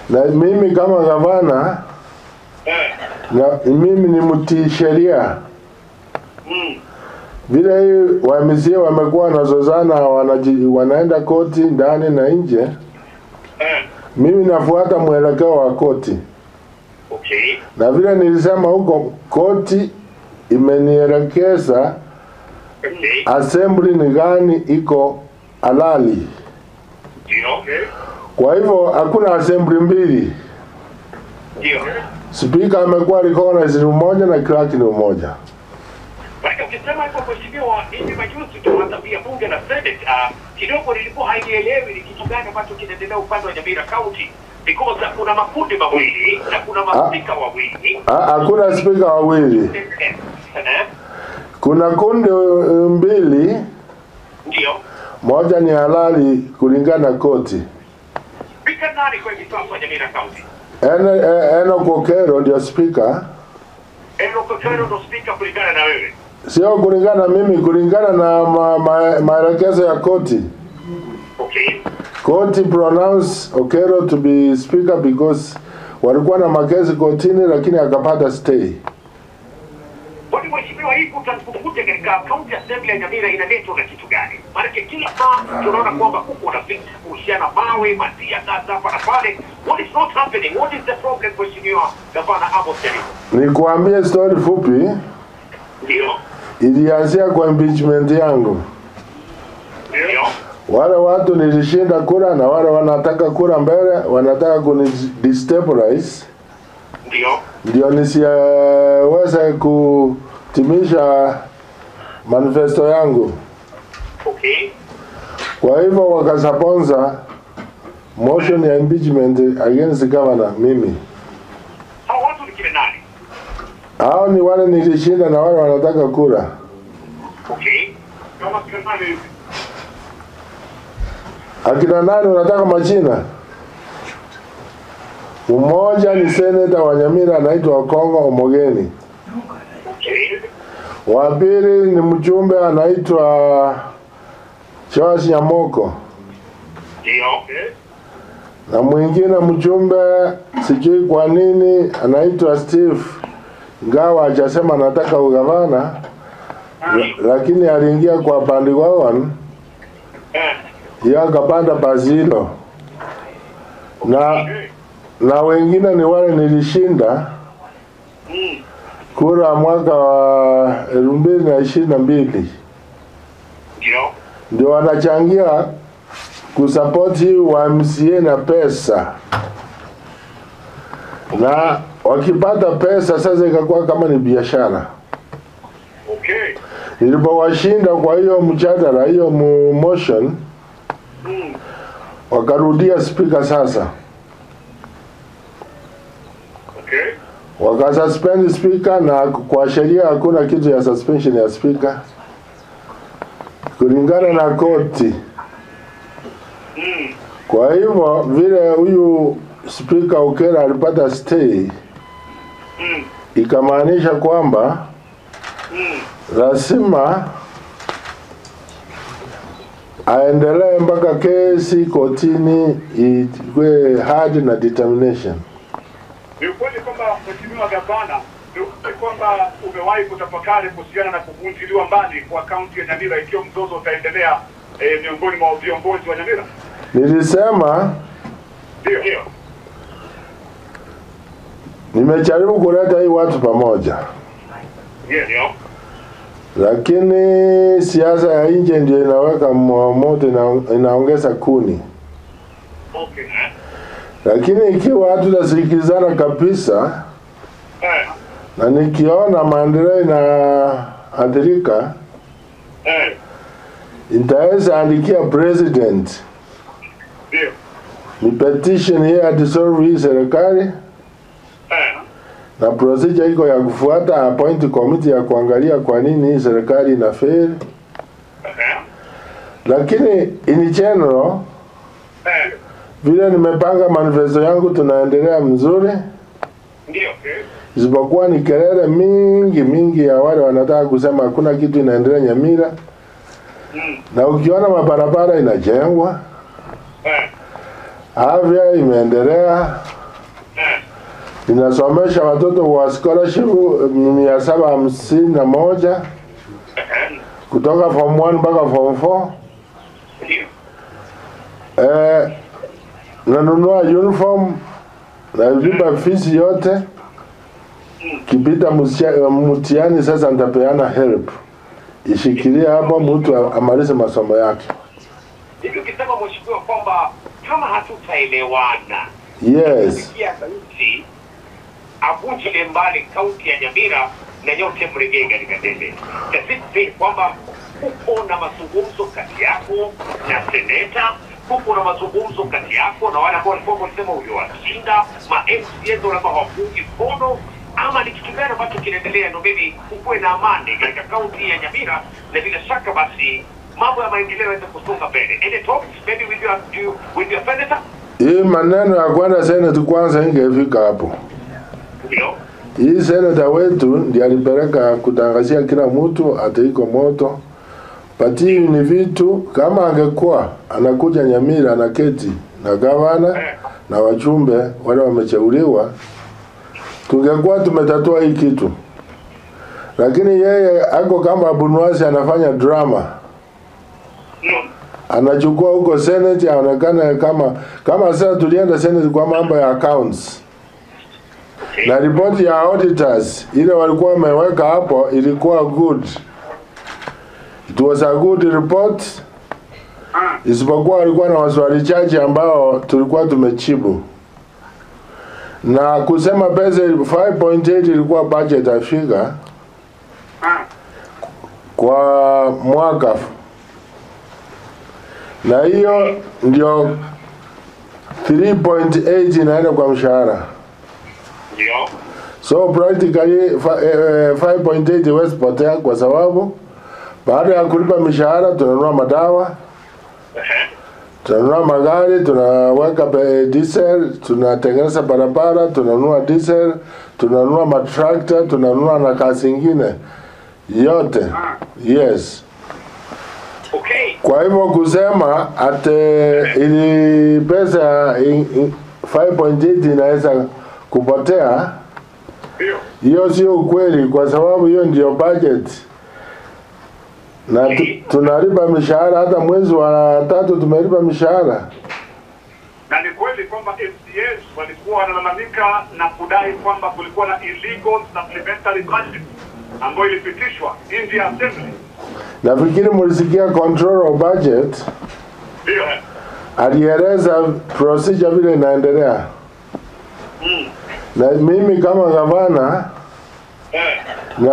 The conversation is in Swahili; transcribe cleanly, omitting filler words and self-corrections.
Na mimi kama gavana na mimi ni mtii sheria. Vile wamisia wamekuwa wanazozana wanaenda koti ndani na nje. Mimi nafuata mwelekeo wa koti. Okay. Na vile nilisema huko koti imenielekeza assembly ni gani iko halali. Okay. Kwa hivyo hakuna assembly mbili. Ndio. Speaker amekuwa recognized mmoja na clerk ni mmoja. Basi ukisema hapo mheshimiwa, hivi majuzi tumeanza pia bunge la Senate, kidogo nilikuwa haielewi ni kitu gani ambacho kinaendelea upande wa Nyamira County, because kuna makundi mawili na kuna maspika wawili. Hakuna speaker wawili. Kuna kundi mbili. Ndio. Moja ni halali kulingana na koti. Speaker nani kwa hivi sasa Nyamira County? Enoch Okero ndio speaker. Enoch Okero ndio speaker kulingana na wewe? Sio kulingana na mimi, kulingana na maelekezo ya koti. Okay. Koti pronounce Okero to be speaker because walikuwa na makesi kotini lakini akapata stay. Wani mheshimiwa, hii kutanikukuja katika county assembly ya Nyamira inaletwa na kitu gani? Maana kila saa tunaona kwamba huko na vita kuhusiana mawe, matia hapa na pale. What is not happening? What is the problem mheshimiwa Gavana Amos Kariuki? Nikuambie story fupi. Ndio. Ilianzia kwa impeachment yangu. Ndio. Wale watu nilishinda kura na wale wanataka kura mbele, wanataka kunidestabilize. Ndio. Ndio nisiweze kutimisha manifesto yangu. Okay. Kwa hivyo wakasaponza motion ya impeachment against governor mimi. Hao watu ni kina nani? Hao ni wale nilishinda na wale wanataka kura. Okay. Kama kina nani? Akina nani unataka majina? Mmoja ni senator wa Nyamira anaitwa Okongo Omogeni. Okay. Wa pili ni mjumbe anaitwa Charles Nyamoko. Ndio. Okay. Na mwingine mjumbe sijui kwa nini anaitwa Steve. Ngawa hajasema anataka ugavana. Lakini aliingia kwa pande wao. Yakapanda Bazilo. Na wengine ni wale nilishinda kura mwaka wa 2022. Ndio wanachangia kusapoti wa MCA na pesa. Na wakipata pesa sasa ikakuwa kama ni biashara. Okay. Nilipowashinda kwa hiyo mjadala, hiyo motion, wakarudia speaker sasa. Okay. Wakasuspend speaker na kwa sheria hakuna kitu ya suspension ya speaker. Kulingana na koti. Kwa hivyo vile huyu speaker Okero alipata stay, ikamaanisha kwamba lazima aendelee mpaka kesi kotini iwe hard na determination. Ni ukweli kwamba mheshimiwa gavana, ni kwamba umewahi kutafakari kuhusiana na kuvunjiliwa mbali kwa kaunti ya Nyamira ikiwa mzozo utaendelea miongoni mwa viongozi wa Nyamira? Nilisema ndio. Nimejaribu kuleta hii watu pamoja. Ndio. Lakini siasa ya nje ndio inaweka moto, inaongeza kuni. Okay. Lakini ikiwa watu tasikilizana kabisa, na nikiona maendeleo inaathirika, nitaweza andikia president. Ndio. Ni petition here at dissolve hii serikali. Na procedure iko ya kufuata, appoint committee ya kuangalia kwa nini hii serikali ina fail. Lakini in general, vile nimepanga manifesto yangu tunaendelea mzuri. Ndio. Isipokuwa ni kelele mingi ya wale wanataka kusema hakuna kitu inaendelea Nyamira. Na ukiona mabarabara inajengwa, Afya imeendelea. Inasomesha watoto wa scholarship 751 kutoka form 1 mpaka form 4. Nanunua uniform na lipa fees yote. Kipita mtihani sasa nitapeana help. Ishikilie hapo mtu amalize masomo yake. Hivi ukisema mheshimiwa kwamba kama hatutaelewana, yes, avunjile mbali kaunti ya Nyamira na nyote mregee katika debe. Tasisi kwamba kuko na mazungumzo kati yako na seneta, kuko na mazungumzo kati yako na wale ambao walikuwa wanasema huyo washinda, ma-MCA ndio ambao hawafungi mkono, ama ni kitu gani ambacho kinaendelea ndio maybe kuwe na amani katika kaunti ya Nyamira, na bila shaka basi mambo ya maendeleo yaweze kusonga mbele. Any talks maybe with your senator? Hii maneno ya kwenda seneta kwanza ingefika hapo. Ndio. Hii seneta wetu ndiye alipeleka kutangazia kila mtu ataiko moto. Pati ni vitu kama angekuwa anakuja Nyamira na keti na gavana na wajumbe wale wamecheuliwa, tungekuwa tumetatua hii kitu. Lakini yeye ako kama Abunwasi anafanya drama. Anachukua huko Senate aonekana kama sasa tulienda Senate kwa mambo ya accounts. Na ripoti ya auditors ile walikuwa wameweka hapo ilikuwa good. It was a good report. Isipokuwa walikuwa na maswali chache ambao tulikuwa tumechibu. Na kusema pesa 5.8 ilikuwa budget afika kwa mwaka. Na hiyo ndio 3.8 inaenda kwa mshahara. Ndio. So practically 5.8 West potea kwa sababu baada ya kulipa mishahara tunanunua madawa, tunanunua magari, tunaweka diesel, tunatengeneza barabara, tunanunua diesel, tunanunua matrakta, tunanunua na kazi nyingine yote. Yes. Okay. Kwa hivyo kusema ili pesa 5.8 inaweza kupotea, hiyo sio ukweli, kwa sababu hiyo ndio budget. Na tunalipa mishahara, hata mwezi wa 3 tumelipa mishahara. Na ni kweli kwamba MCAs walikuwa wanalalamika na kudai kwamba kulikuwa na illegal supplementary budget ambayo ilipitishwa nje ya assembly. Nafikiri mlisikia control of budget. Ndio. Alieleza procedure vile inaendelea. Na mimi kama gavana na